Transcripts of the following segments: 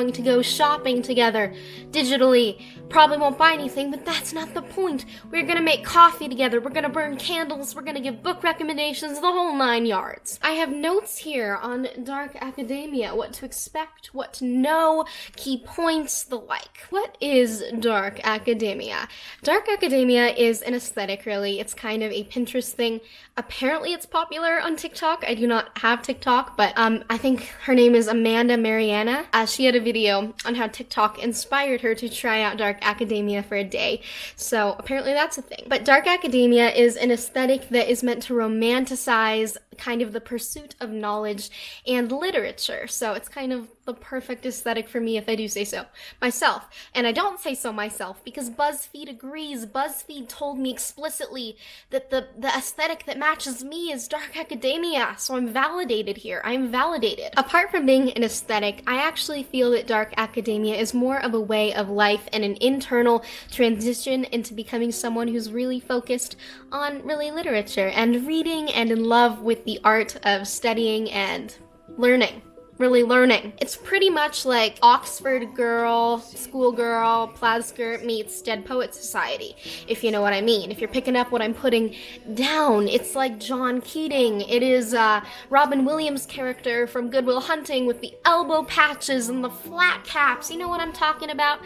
going to go shopping together digitally. Probably won't buy anything, but that's not the point. We're gonna make coffee together, we're gonna burn candles, we're gonna give book recommendations, the whole 9 yards. I have notes here on dark academia, what to expect, what to know, key points, the like. What is dark academia? Dark academia is an aesthetic, really. It's kind of a Pinterest thing. Apparently it's popular on TikTok. I do not have TikTok, but I think her name is Amanda Mariana. She had a video on how TikTok inspired her to try out dark academia for a day. So apparently that's a thing. But dark academia is an aesthetic that is meant to romanticize kind of the pursuit of knowledge and literature. So it's kind of the perfect aesthetic for me, if I do say so myself. And I don't say so myself because BuzzFeed agrees. BuzzFeed told me explicitly that the aesthetic that matches me is dark academia. So I'm validated here. I'm validated. Apart from being an aesthetic, I actually feel that dark academia is more of a way of life and an internal transition into becoming someone who's really focused on really literature and reading and in love with the art of studying and learning. Really learning. It's pretty much like Oxford girl, schoolgirl, plaid skirt meets Dead Poets Society, if you know what I mean. If you're picking up what I'm putting down, it's like John Keating. It is Robin Williams' character from Good Will Hunting with the elbow patches and the flat caps. You know what I'm talking about?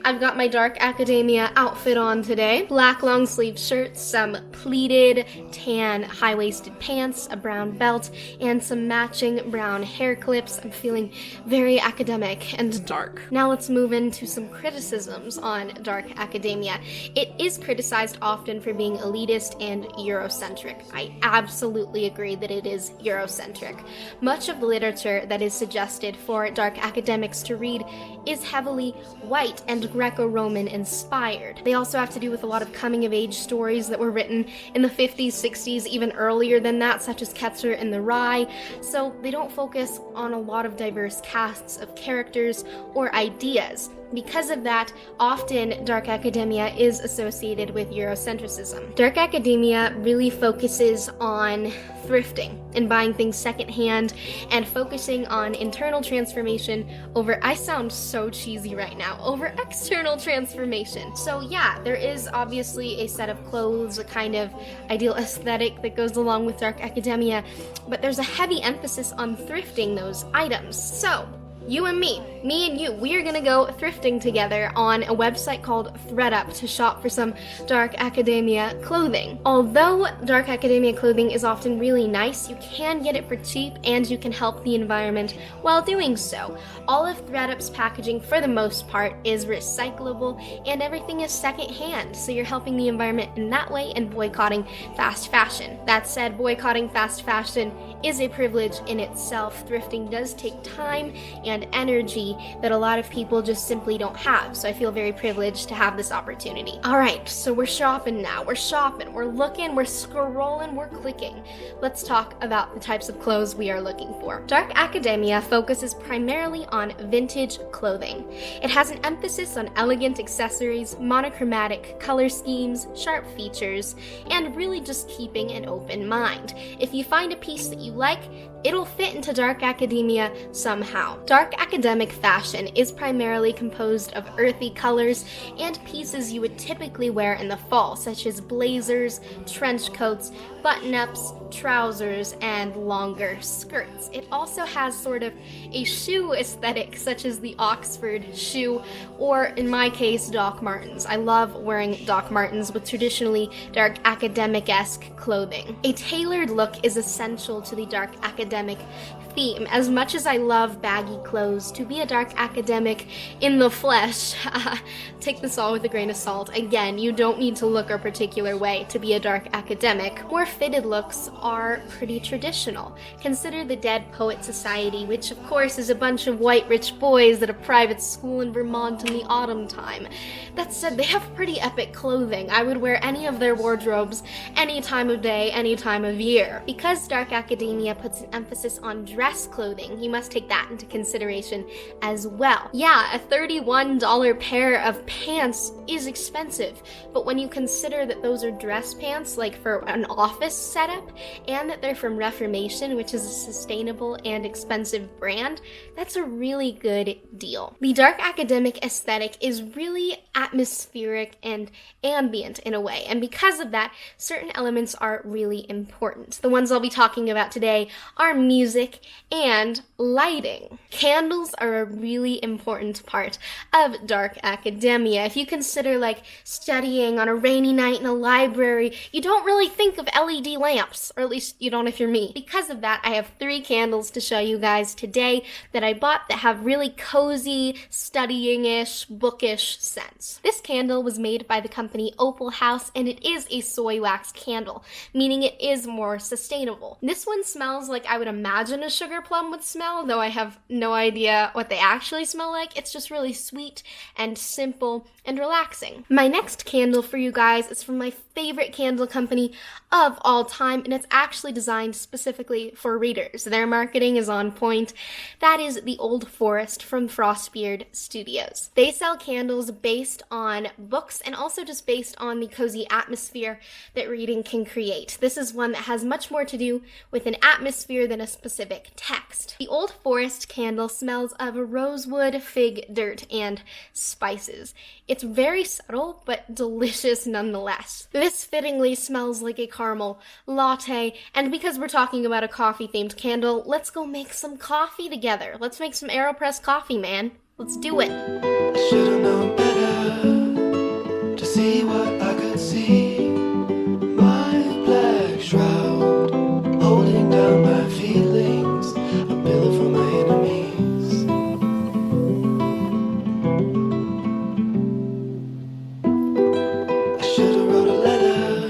I've got my dark academia outfit on today. Black long sleeve shirt, some pleated tan high-waisted pants, a brown belt, and some matching brown hair clips. I'm feeling very academic and dark. Now let's move into some criticisms on dark academia. It is criticized often for being elitist and Eurocentric. I absolutely agree that it is Eurocentric. Much of the literature that is suggested for dark academics to read is heavily white and Greco-Roman inspired. They also have to do with a lot of coming-of-age stories that were written in the 50s, 60s, even earlier than that, such as Catcher in the Rye, so they don't focus on a lot of diverse casts of characters or ideas. Because of that, often dark academia is associated with Eurocentricism. Dark academia really focuses on thrifting and buying things secondhand and focusing on internal transformation over, I sound so cheesy right now, over external transformation. So yeah, there is obviously a set of clothes, a kind of ideal aesthetic that goes along with dark academia, but there's a heavy emphasis on thrifting those items. So, you and me and you, we are gonna go thrifting together on a website called ThredUp to shop for some dark academia clothing. Although dark academia clothing is often really nice, you can get it for cheap and you can help the environment while doing so. All of ThredUp's packaging, for the most part, is recyclable and everything is secondhand, so you're helping the environment in that way and boycotting fast fashion. That said, boycotting fast fashion is a privilege in itself. Thrifting does take time and energy that a lot of people just simply don't have, so I feel very privileged to have this opportunity. Alright, so we're shopping now. We're shopping, we're looking, we're scrolling, we're clicking. Let's talk about the types of clothes we are looking for. Dark academia focuses primarily on vintage clothing. It has an emphasis on elegant accessories, monochromatic color schemes, sharp features, and really just keeping an open mind. If you find a piece that you like, it'll fit into dark academia somehow. Dark academic fashion is primarily composed of earthy colors and pieces you would typically wear in the fall, such as blazers, trench coats, button-ups, trousers, and longer skirts. It also has sort of a shoe aesthetic, such as the Oxford shoe, or in my case, Doc Martens. I love wearing Doc Martens with traditionally dark academic-esque clothing. A tailored look is essential to the dark academic theme. As much as I love baggy clothes, to be a dark academic in the flesh, take this all with a grain of salt. Again, you don't need to look a particular way to be a dark academic. More fitted looks are pretty traditional. Consider the Dead Poets Society, which of course is a bunch of white rich boys at a private school in Vermont in the autumn time. That said, they have pretty epic clothing. I would wear any of their wardrobes any time of day, any time of year. Because dark academia puts an emphasis on dress clothing, you must take that into consideration consideration as well. Yeah, a $31 pair of pants is expensive, but when you consider that those are dress pants, like for an office setup, and that they're from Reformation, which is a sustainable and expensive brand, that's a really good deal. The dark academic aesthetic is really atmospheric and ambient in a way, and because of that, certain elements are really important. The ones I'll be talking about today are music and lighting. Candles are a really important part of dark academia. If you consider like studying on a rainy night in a library, you don't really think of LED lamps, or at least you don't if you're me. Because of that, I have 3 candles to show you guys today that I bought that have really cozy, studying-ish, bookish scents. This candle was made by the company Opal House, and it is a soy wax candle, meaning it is more sustainable. This one smells like I would imagine a sugar plum would smell, though I have no idea what they actually smell like. It's just really sweet and simple and relaxing. My next candle for you guys is from my favorite candle company of all time, and it's actually designed specifically for readers. Their marketing is on point. That is the Old Forest from Frostbeard Studios. They sell candles based on books and also just based on the cozy atmosphere that reading can create. This is one that has much more to do with an atmosphere than a specific text. The Old Forest candle smells of rosewood, fig, dirt, and spices. It's very subtle, but delicious nonetheless. This fittingly smells like a caramel latte, and because we're talking about a coffee-themed candle, let's go make some coffee together. Let's make some AeroPress coffee, man. Let's do it. I should've known better to see what I could see. My black shroud holding down my feelings, a pillow for my enemies. I should've wrote a letter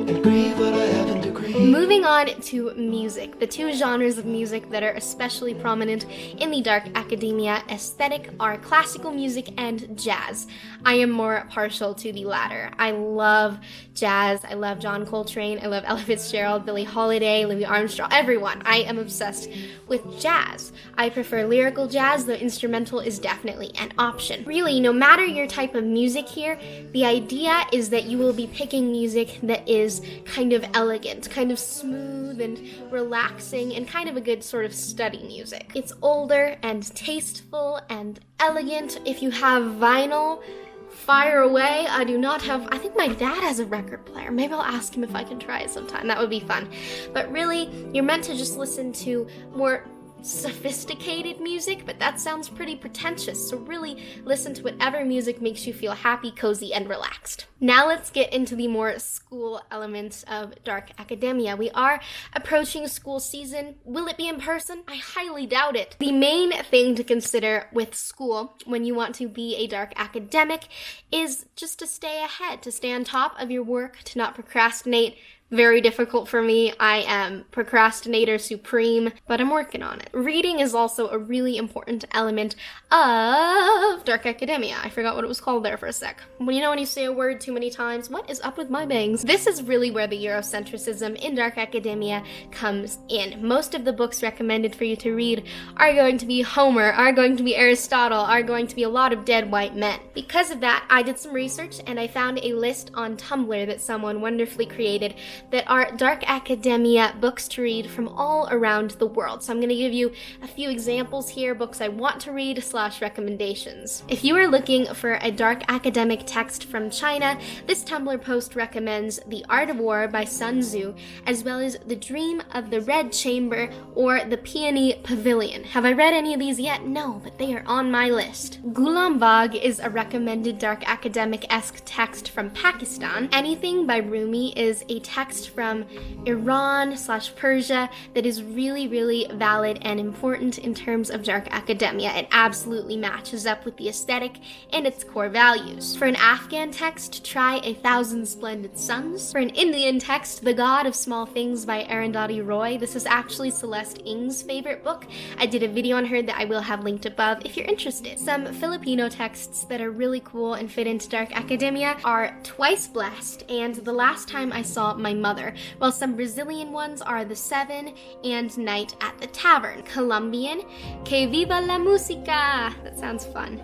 and grieve what I haven't agreed. Moving on to music, the 2 genres of music that are especially prominent in the dark academia aesthetic are classical music and jazz. I am more partial to the latter. I love jazz. I love John Coltrane. I love Ella Fitzgerald, Billie Holiday, Louis Armstrong, everyone. I am obsessed with jazz. I prefer lyrical jazz, though instrumental is definitely an option. Really, no matter your type of music here, the idea is that you will be picking music that is kind of elegant, kind of smooth and relaxing, and kind of a good sort of study music. It's older and tasteful and elegant. If you have vinyl, fire away. I do not have, I think my dad has a record player. Maybe I'll ask him if I can try it sometime. That would be fun. But really, you're meant to just listen to more sophisticated music, but that sounds pretty pretentious, so really listen to whatever music makes you feel happy, cozy, and relaxed. Now let's get into the more school elements of dark academia. We are approaching school season. Will it be in person? I highly doubt it. The main thing to consider with school when you want to be a dark academic is just to stay ahead, to stay on top of your work, to not procrastinate. Very difficult for me. I am procrastinator supreme, but I'm working on it. Reading is also a really important element of dark academia. I forgot what it was called there for a sec. Well, you know when you say a word too many times, what is up with my bangs? This is really where the Eurocentrism in dark academia comes in. Most of the books recommended for you to read are going to be Homer, are going to be Aristotle, are going to be a lot of dead white men. Because of that, I did some research and I found a list on Tumblr that someone wonderfully created that are dark academia books to read from all around the world. So I'm going to give you a few examples here, books I want to read / recommendations. If you are looking for a dark academic text from China, this Tumblr post recommends The Art of War by Sun Tzu, as well as The Dream of the Red Chamber or The Peony Pavilion. Have I read any of these yet? No, but they are on my list. Ghulam Bagh is a recommended dark academic-esque text from Pakistan. Anything by Rumi is a text from Iran / Persia that is really, really valid and important in terms of dark academia. It absolutely matches up with the aesthetic and its core values. For an Afghan text, try A Thousand Splendid Suns. For an Indian text, The God of Small Things by Arundhati Roy. This is actually Celeste Ng's favorite book. I did a video on her that I will have linked above if you're interested. Some Filipino texts that are really cool and fit into dark academia are Twice Blessed and The Last Time I Saw My my mother, while some Brazilian ones are The Seven and Night at the Tavern. Colombian, Que Viva la Música! That sounds fun.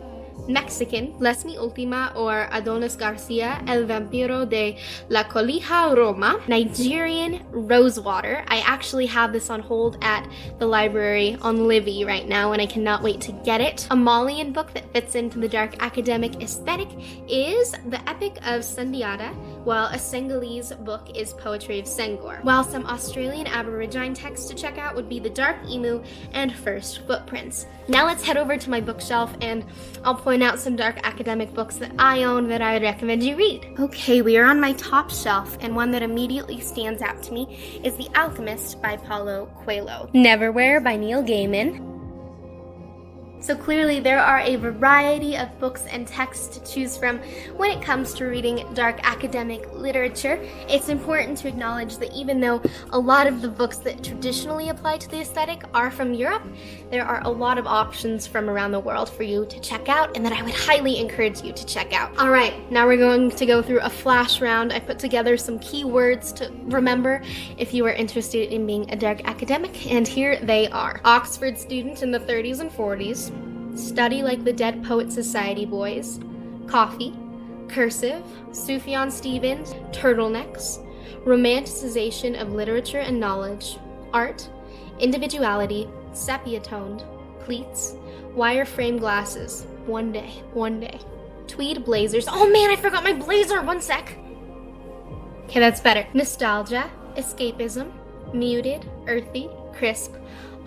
Mexican, Bless Me Ultima or Adonis Garcia, El Vampiro de la Colija Roma. Nigerian, Rosewater. I actually have this on hold at the library on Libby right now, and I cannot wait to get it. A Malian book that fits into the dark academic aesthetic is The Epic of Sundiata, while a Senegalese book is Poetry of Senghor. While some Australian Aborigine texts to check out would be The Dark Emu and First Footprints. Now let's head over to my bookshelf and I'll point out some dark academic books that I own that I would recommend you read. Okay, we are on my top shelf, and one that immediately stands out to me is The Alchemist by Paulo Coelho. Neverwhere by Neil Gaiman. So clearly there are a variety of books and texts to choose from when it comes to reading dark academic literature. It's important to acknowledge that even though a lot of the books that traditionally apply to the aesthetic are from Europe, there are a lot of options from around the world for you to check out and that I would highly encourage you to check out. Alright, now we're going to go through a flash round. I put together some key words to remember if you are interested in being a dark academic, and here they are. Oxford student in the 30s and 40s. Study like the Dead Poet Society boys. Coffee. Cursive. Sufjan Stevens. Turtlenecks. Romanticization of literature and knowledge. Art. Individuality. Sepia-toned. Pleats. Wireframe glasses. One day. One day. Tweed blazers. Oh man, I forgot my blazer! One sec! Okay, that's better. Nostalgia. Escapism. Muted. Earthy. Crisp.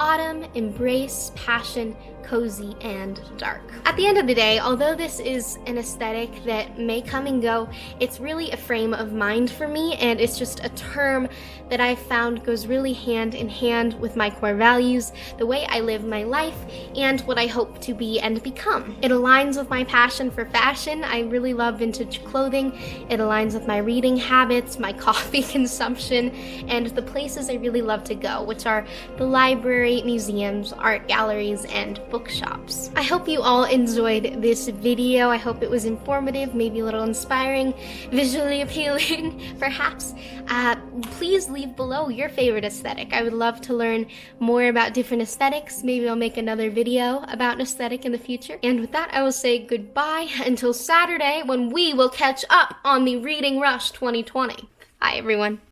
Autumn, embrace, passion, cozy, and dark. At the end of the day, although this is an aesthetic that may come and go, it's really a frame of mind for me, and it's just a term that I've found goes really hand in hand with my core values, the way I live my life, and what I hope to be and become. It aligns with my passion for fashion. I really love vintage clothing. It aligns with my reading habits, my coffee consumption, and the places I really love to go, which are the library, museums, art galleries, and bookshops. I hope you all enjoyed this video. I hope it was informative, maybe a little inspiring, visually appealing, perhaps. Please leave below your favorite aesthetic. I would love to learn more about different aesthetics. Maybe I'll make another video about an aesthetic in the future. And with that, I will say goodbye until Saturday when we will catch up on the Reading Rush 2020. Bye, everyone.